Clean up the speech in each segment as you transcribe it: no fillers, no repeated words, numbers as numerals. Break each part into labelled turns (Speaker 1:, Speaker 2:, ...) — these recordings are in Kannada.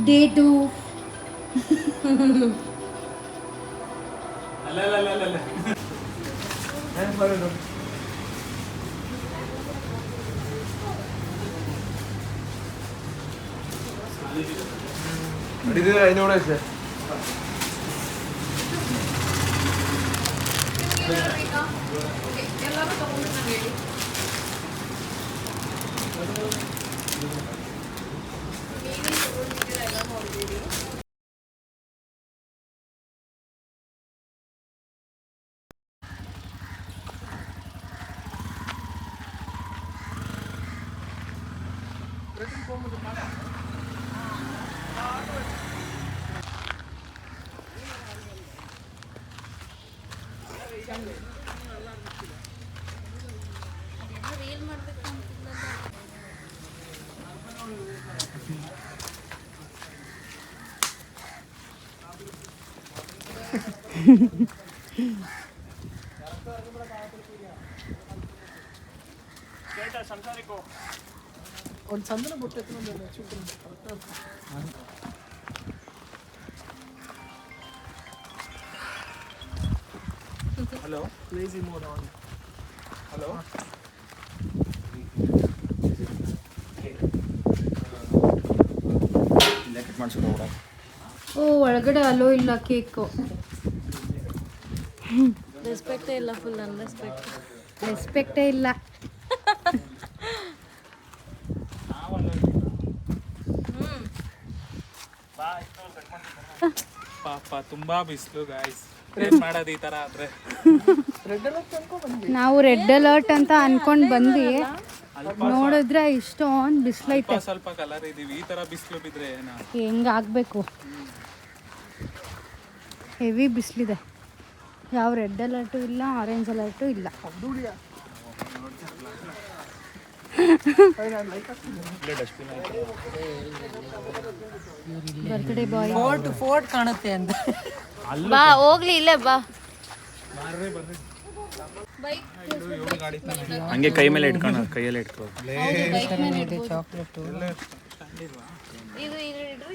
Speaker 1: Day 2.
Speaker 2: ಒಂದು ಚಂದನ ಬುಟ್ಟೆ hello lazy mode on hello
Speaker 1: ಓ ಒಳಗಡೆ ಅಲೋ ಇಲ್ಲ ಕೇಕು.
Speaker 3: ರೆಸ್ಪೆಕ್ಟೇ ಇಲ್ಲ, ಫುಲ್ ಅನ್ರೆಸ್ಪೆಕ್ಟ್.
Speaker 1: ರೆಸ್ಪೆಕ್ಟೇ ಇಲ್ಲ.
Speaker 4: ಪಾಪ ತುಂಬಾ ಬಿಸಿಲು ಗಾಯ್ಸ್, ಏನ್ ಮಾಡೋದು ಈ ತರ ಆದ್ರೆ.
Speaker 1: ನಾವು ರೆಡ್ ಅಲರ್ಟ್ ಅಂತ ಅನ್ಕೊಂಡ್ ಬಂದ್ವಿ, ನೋಡಿದ್ರೆ ಇಷ್ಟೊಂದು ಬಿಸಿಲೈತೆ.
Speaker 4: ಸ್ವಲ್ಪ ಕಲರ್ ಇದೀವಿ, ಈ ತರ ಬಿಸಿಲು ಬಿದ್ರೆ ಏನ
Speaker 1: ಹೆಂಗಾಗಬೇಕು. ಹೆವಿ ಬಿಸಿಲಿದೆ. ಯಾವ ರೆಡ್ ಅಲರ್ಟು ಇಲ್ಲ, ಆರೆಂಜ್ ಅಲರ್ಟು ಇಲ್ಲ. ಬರ್ತ್ಡೇ ಬಾಯ್
Speaker 3: ಫೋರ್ಟ್ ಕಾಣುತ್ತೆ ಅಂತ ಬಾ, ಹೋಗ್ಲಿ ಇಲ್ಲೇ ಬಾ.
Speaker 4: ಹಂಗೆ ಕೈ ಮೇಲೆ ಇಟ್ಕೊಂಡು ಕೈಯಲ್ಲಿ ಇಟ್ಕೋ.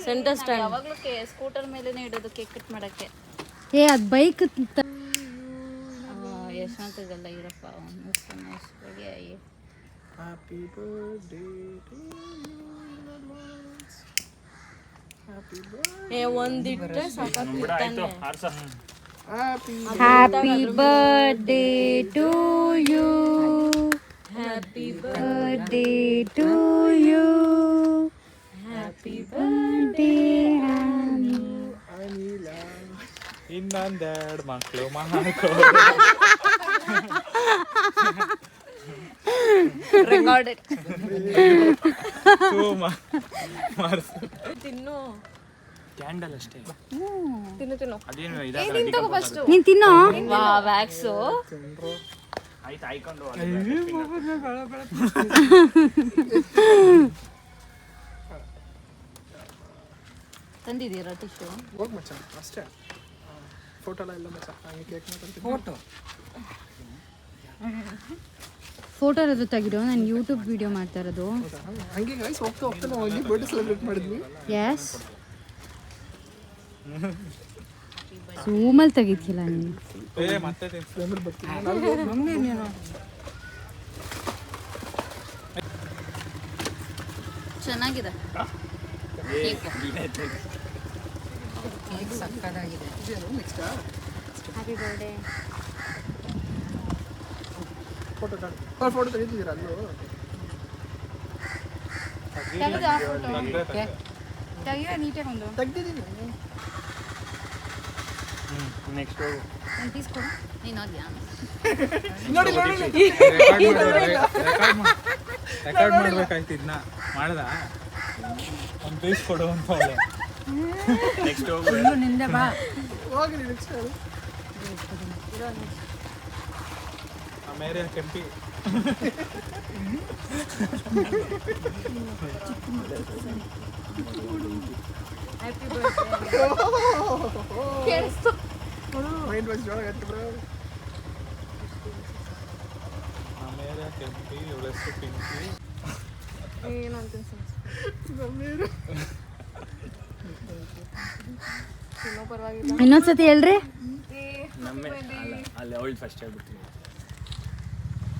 Speaker 3: ಸೆಂಟರ್ ಸ್ಟ್ಯಾಂಡ್ ಯಾವಾಗಲೂ ಸ್ಕೂಟರ್ ಮೇಲೆನೇ ಇಡೋದು ಕೇಕ್ ಕಟ್ ಮಾಡಕ್ಕೆ.
Speaker 1: ಏ ಅದು ಬೈಕ್
Speaker 3: ಯಶವಂತಗಲ್ಲ ಇರಪ್ಪ ready.
Speaker 2: Happy birthday to you,
Speaker 3: ಒಂದಿಟ್ರೆ ಸಾಕಾಗ್ತಿರ್ತಾನೆ.
Speaker 1: Happy birthday to you,
Speaker 3: happy
Speaker 1: birthday to you, happy birthday
Speaker 4: ಇನ್ನೊಂದೆರಡು ಮಕ್ಕಳು ಮಾಡ್ಕೋ.
Speaker 3: ರೆಕಾರ್ಡೆಡ್. ತಿನ್ನು
Speaker 4: ಕ್ಯಾಂಡಲ್ ಅಷ್ಟೇ,
Speaker 3: ತಿನ್ನು ತಿನ್ನು.
Speaker 4: ಅದೇನು
Speaker 1: ನೀನ್ ತಿನ್ನೋ.
Speaker 3: ವ್ಯಾಕ್ಸು
Speaker 4: ಆಯ್ತು ಆಯ್ಕೊಂಡು
Speaker 3: ತಂದಿದ್ದೀರಾ ಟಿಶ್ಯೂ?
Speaker 2: ಹೋಗಿ ಮಚ್ಚ ಅಷ್ಟೇ. ಫೋಟೋ ಎಲ್ಲ ಮಚ್ಚ ಹಂಗೆ ಕೇಕ್ ಮಾತಾಡ್ತೀನಿ. ಫೋಟೋ
Speaker 1: ಇರೋದು ತೆಗಿರೋ, ನಾನು ಯೂಟ್ಯೂಬ್ ವಿಡಿಯೋ ಮಾಡ್ತಾ ಇರೋದು.
Speaker 2: ಹಂಗೆ ಗೈಸ್ ಹೋಗ್ತಾ ಹೋಗ್ತಾ ನಾವು ಇಲ್ಲಿ ಬರ್ಡೇ ಸೆಲೆಬ್ರೇಟ್ ಮಾಡಿದ್ವಿ.
Speaker 1: ಎಸ್, ಝೂಮಲ್ಲಿ ತೆಗಿತಿಲ್ಲ ನೀನು.
Speaker 4: ಮತ್ತೆ
Speaker 3: ಚೆನ್ನಾಗಿದೆ
Speaker 2: ಕೇಕ್ ಸಕ್ಕತ್ತಾಗಿದೆ. Next
Speaker 1: happy birthday.
Speaker 2: ಫೋಟೋ ತೆಗಿತಿದ್ದೀರಾ ಅಲ್ಲೂ?
Speaker 1: ತೆಗಿಯೋ ನೀಟಾಗಿ ಒಂದು
Speaker 2: ತೆಗ್ದಿದ್ದೀನಿ.
Speaker 4: ನೆಕ್ಸ್ಟ್
Speaker 1: ಒಂದು ಪೀಸ್ ಕೊಡು.
Speaker 3: ನೀನು ಹೋದ್ಯಾ?
Speaker 4: ರೆಕಾರ್ಡ್ ಮಾಡ್ಬೇಕಾಯ್ತು, ಇದನ್ನ ಮಾಡ್ದ ಒಂದು ಪೀಸ್ ಕೊಡು ಅಂತ. ನೆಕ್ಸ್ಟ್ ಹೋಗು
Speaker 1: ನಿಂದೆ ಬಾ.
Speaker 2: ಹೋಗ್ರಿ ನೆಕ್ಸ್ಟ್.
Speaker 4: ಮೇರೆ Kempi
Speaker 3: happy birthday. ಕೇಳಿಸ್ತು.
Speaker 2: Mind voice ಜೋರಾಗಿ ಆಯ್ತು ಬ್ರೋ.
Speaker 4: ಮೇರೆ ಕೆಂಪಿ, ಇವಳ ಹೆಸರು ಪಿಂಕಿ.
Speaker 1: ಇನ್ನೊಂದ್ಸತಿ ಹೇಳ್ರಿ.
Speaker 5: ಅಲ್ಲಿ ಅವಳು ಫಸ್ಟ್ ಹೇಳ್ಬಿಡ್ತೀನಿ.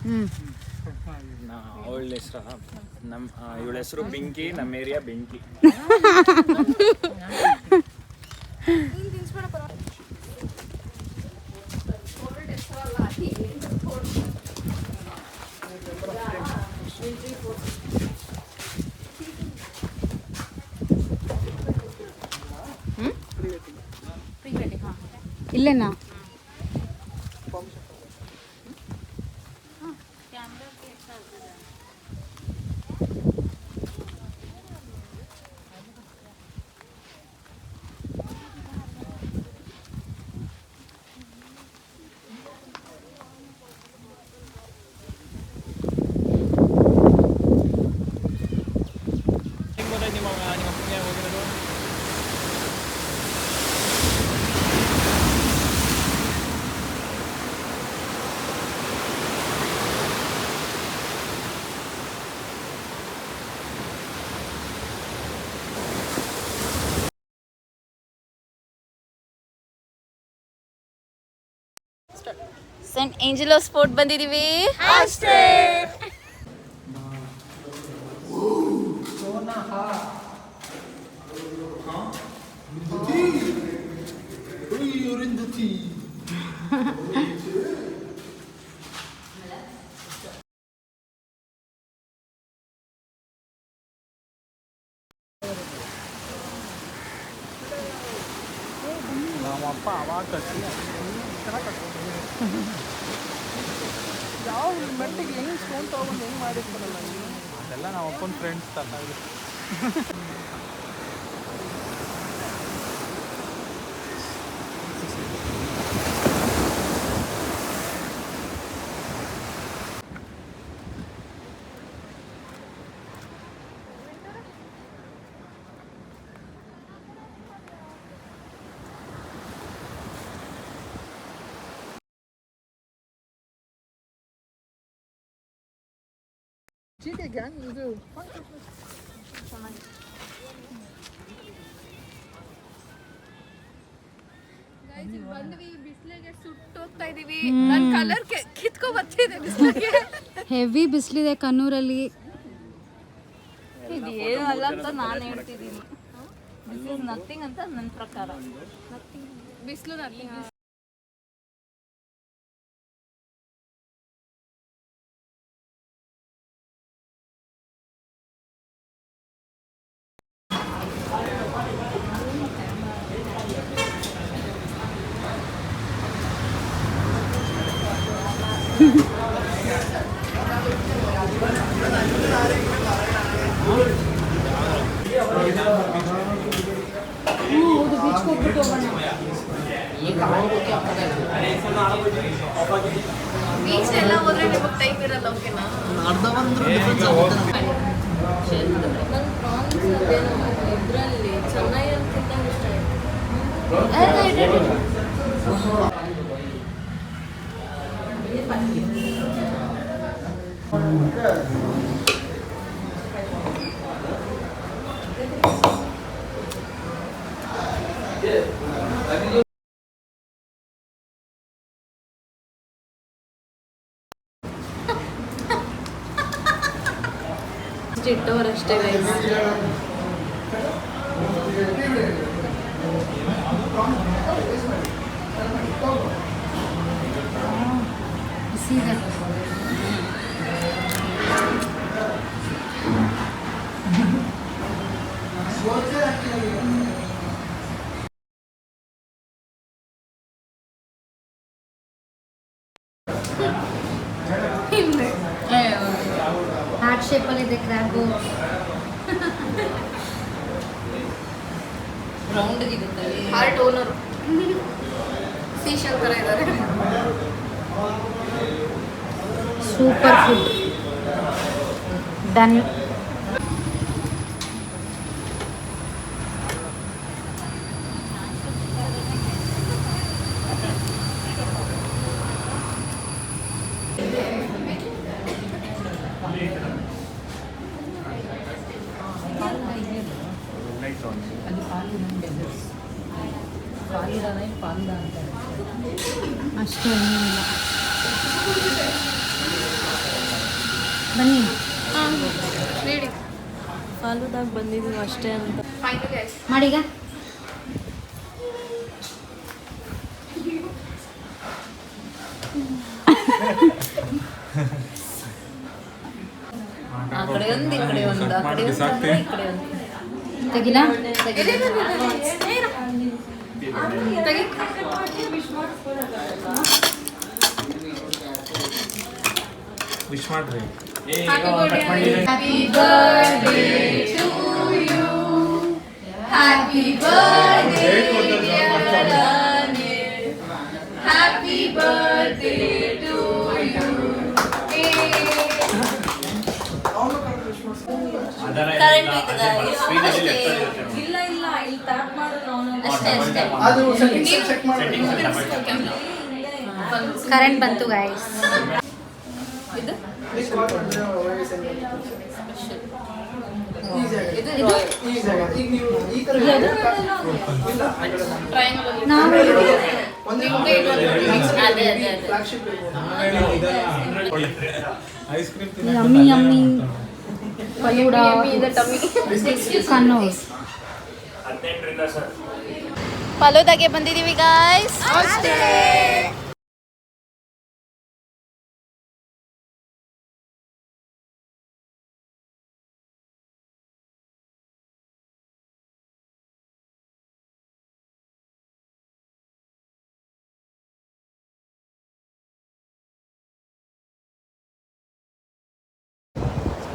Speaker 1: ಹ್ಮ್
Speaker 5: ಅವಳ ಹೆಸರು ಇವಳ ಹೆಸರು ಬೆಂಕಿ, ನಮ್ಮ ಏರಿಯಾ ಬೆಂಕಿ.
Speaker 1: ಇಲ್ಲೇನಾ?
Speaker 3: ಸೆಂಟ್ ಏಂಜಲೋಸ್ ಫೋರ್ಟ್ ಬಂದಿದೀವಿ ಅಷ್ಟೇ.
Speaker 2: ನಮ್ಮಪ್ಪ ಅವಾಗ ಕಟ್ಟಿ ಚೆನ್ನಾಗಿ ಕಟ್ಕೊಂಡು ಯಾವ ಮೆಟ್ಟಿಗೆ ಹೆಂಗೆ ಸ್ಟೋನ್ ತೊಗೊಂಡು ಹೆಂಗೆ ಮಾಡಿರ್ತಾರಲ್ಲ
Speaker 4: ಅದೆಲ್ಲ ನಾವು ಅಪ್ಪನ ಫ್ರೆಂಡ್ಸ್ ತಗೊಂಡು.
Speaker 2: ಚೀಟಿ ಗ್ಯಾಂಗ್ ಇದು
Speaker 6: ಬಂದ್ವಿ, ಬಿಸಿಲಿಗೆ ಸುಟ್ಟೋಗ್ತಾ ಇದೀವಿ. ನನ್ ಕಲರ್ ಕಿತ್ಕೊ ಬರ್ತಿದೆ ಬಿಸಿಲಿಗೆ.
Speaker 1: ಹೆವಿ ಬಿಸಿಲಿದೆ ಕಣ್ಣೂರಲ್ಲಿ.
Speaker 3: ಇದು ಏನು ಅಲ್ಲ ಅಂತ ನಾನು ಹೇಳ್ತಿದ್ದೀನಿ. ದಿಸ್ ಇಸ್ ನಥಿಂಗ್ ಅಂತ ನನ್ನ ಪ್ರಕಾರ.
Speaker 6: ಬಿಸಿಲು ನಥಿಂಗ್. ಬೀಚ್ ಎಲ್ಲ ಹೋದ್ರೆ ನಿಮಗೆ ಟೈಮ್ ಇರಲ್ಲ. ಓಕೆನಾ?
Speaker 3: ನನ್ನ ಪ್ರಾನ್ಸ್ ಇದರಲ್ಲಿ ಚೆನ್ನೈ ಅಂತ ಇಷ್ಟ ಇಟ್ಟವರಷ್ಟೇ ಗೈಸ್.
Speaker 1: ಬಿಸಿದೆ. ಹಾರ್ಟ್ ಶೇಪಲ್ಲಿದೆ ಕ್ರ್ಯಾಬು.
Speaker 3: ರೌಂಡ್ ಇರುತ್ತೆ.
Speaker 6: ಹಾರ್ಟ್ ಓನರು ಸೀಶಲ್ ಥರ ಇದ್ದಾರೆ.
Speaker 1: Super food. ಡನ್. ಅಷ್ಟು ಏನಿಲ್ಲ. ಬನ್ನಿ
Speaker 6: ರೆಡಿ
Speaker 3: ಫಾಲೂದಾಗ ಬಂದಿದ್ದೀವಿ ಅಷ್ಟೇ ಅಂತ
Speaker 6: ಫೈನಲಿ ಆಯ್ತು.
Speaker 1: ಮಾಡೀಗ.
Speaker 3: ಆ ಕಡೆ ಒಂದು ಈ ಕಡೆ ಒಂದು ಆ ಕಡೆ ಒಂದು ಅಂದ್ರೆ ಈ ಕಡೆ ಒಂದು
Speaker 1: ತೆಗಿಲ.
Speaker 6: ತೆಗಿ.
Speaker 4: ವಿಶ್ ಮಾಡ್ರಿ.
Speaker 6: Happy birthday to you. Happy birthday, dear Anil. Happy birthday to you.
Speaker 3: Current ಇಲ್ಲ ಇಲ್ಲ ಇಲ್ಲಿ ಟ್ಯಾಪ್ ಮಾಡೋದು ಅಷ್ಟೇ ಅಷ್ಟೇ
Speaker 2: ಅದು ಸೆಟ್ಟಿಂಗ್ಸ್ ಚೆಕ್ ಮಾಡಿ.
Speaker 1: ಕರೆಂಟ್ ಬಂತು ಗೈಸ್.
Speaker 3: ಇದು
Speaker 2: ಈ ಜಾಗ ಈಗ ನೀವು ಈ ಥರ
Speaker 1: ನಾವು
Speaker 2: flagship
Speaker 4: ice cream
Speaker 1: yummy yummy falooda Kannur.
Speaker 3: ಫಲೂದಾಗೆ ಬಂದಿದ್ದೀವಿ ಗಾಯ್ಸ್.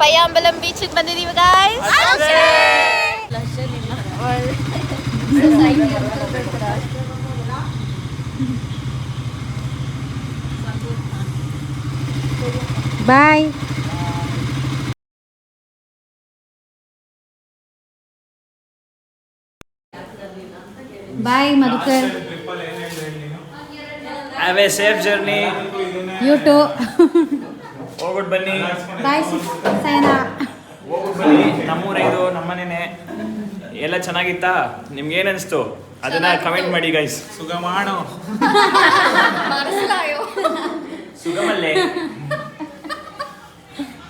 Speaker 3: ಪಯ್ಯಾಂಬಲಂ ಬೀಚಿಗೆ ಬಂದಿದ್ದೀವಿ guys.
Speaker 1: Bye. Bye Madhukar.
Speaker 5: Have a safe journey.
Speaker 1: You too.
Speaker 5: ಹೋಗ್ಬಿಟ್ಟು ಬನ್ನಿ.
Speaker 1: ಬಾಯ್ ಸೈನಾ.
Speaker 5: ಹೋಗ್ಬಿಟ್ಟು ಬನ್ನಿ. ನಮ್ಮೂರೇ ಇದು, ನಮ್ಮನೇನೆ. ಎಲ್ಲ ಚೆನ್ನಾಗಿತ್ತಾ? ನಿಮ್ಗೆ ಏನು ಅನಿಸ್ತು ಅದನ್ನ ಕಮೆಂಟ್ ಮಾಡಿ ಗೈಸ್.
Speaker 4: ಸುಗಮಾಣು.
Speaker 5: ಸುಗಮಲ್ಲೇ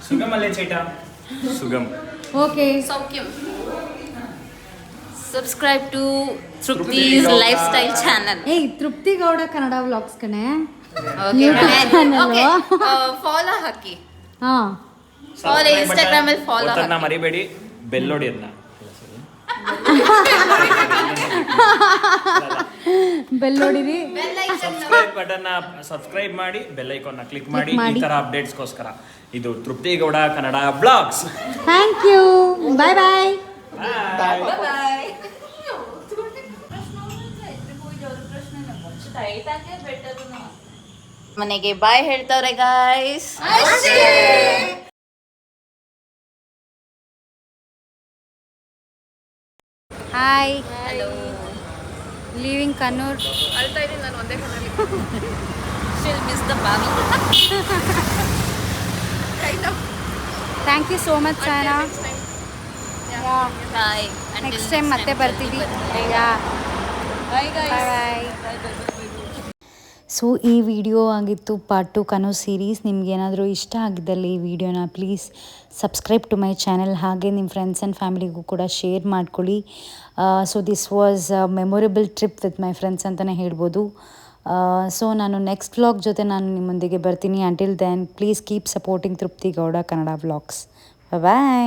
Speaker 5: ಸುಗಮಲ್ಲೇ ಚೇಟ ಸುಗಮ್.
Speaker 1: ಓಕೆ.
Speaker 6: ಸೌಖ್ಯಂ.
Speaker 3: Subscribe to Trupti's lifestyle channel.
Speaker 1: ಏಯ್ ತೃಪ್ತಿ ಗೌಡ ಕನ್ನಡ ವ್ಲಾಗ್ಸ್ ಕಣೆ.
Speaker 3: ಓಕೆ
Speaker 6: ಫಾಲೋ ಹಾಕಿ.
Speaker 1: ಹಾಂ
Speaker 3: ಫಾಲೋ ಇನ್ಸ್ಟಾಗ್ರಾಮ್ ಅಲ್ಲಿ ಫಾಲೋ
Speaker 5: ಒತ್ತನ್ನ ಮರಿಬೇಡಿ. ಬೆಲ್ ನೋಡಿ ಅದನ್ನ.
Speaker 1: ಬೆಲ್ ನೋಡಿರಿ.
Speaker 5: ಸಬ್ಸ್ಕ್ರೈಬ್ ಬಟನ್ನ ಸಬ್ಸ್ಕ್ರೈಬ್ ಮಾಡಿ, ಬೆಲ್ ಐಕಾನ್ನ ಕ್ಲಿಕ್ ಮಾಡಿ ಈ ತರ ಅಪ್ಡೇಟ್ಸ್ಗೋಸ್ಕರ. ಇದು Trupti Gowda Kannada blogs.
Speaker 1: Thank you. Bye bye.
Speaker 3: ಮನೆಗೆ ಬಾಯ್ ಹೇಳ್ತವ್ರೆ ಗಾಯ್ಸ್.
Speaker 1: ಹಾಯ್. ಲೀವಿಂಗ್ ಕನ್ನೂರ್.
Speaker 6: ಅಳ್ತಾ ಇದ್ದೀನಿ ನಾನು ಒಂದೇ ಕಣ್ಣಲ್ಲಿ.
Speaker 3: She'll miss the baby.
Speaker 1: Thank you so much Saina.
Speaker 3: Bye.
Speaker 1: Next time ಮತ್ತೆ ಬರ್ತೀವಿ.
Speaker 3: Bye guys.
Speaker 1: ಬಾಯ್. ಸೊ ಈ ವಿಡಿಯೋ ಆಗಿತ್ತು ಪಾರ್ಟ್ 2 ಕನ್ನೂರ್ ಸೀರೀಸ್. ನಿಮ್ಗೇನಾದರೂ ಇಷ್ಟ ಆಗಿದ್ದಲ್ಲಿ ಈ ವಿಡಿಯೋನ please subscribe to my channel. ಹಾಗೆ ನಿಮ್ಮ ಫ್ರೆಂಡ್ಸ್ ಆ್ಯಂಡ್ ಫ್ಯಾಮಿಲಿಗೂ ಕೂಡ ಶೇರ್ ಮಾಡ್ಕೊಳ್ಳಿ. So this was memorable trip with my friends ಅಂತಲೇ ಹೇಳ್ಬೋದು. ಸೊ ನಾನು ನೆಕ್ಸ್ಟ್ ವ್ಲಾಗ್ ಜೊತೆ ನಾನು ನಿಮ್ಮೊಂದಿಗೆ ಬರ್ತೀನಿ. Until then please keep supporting Tripti Gowda Kannada vlogs. Bye.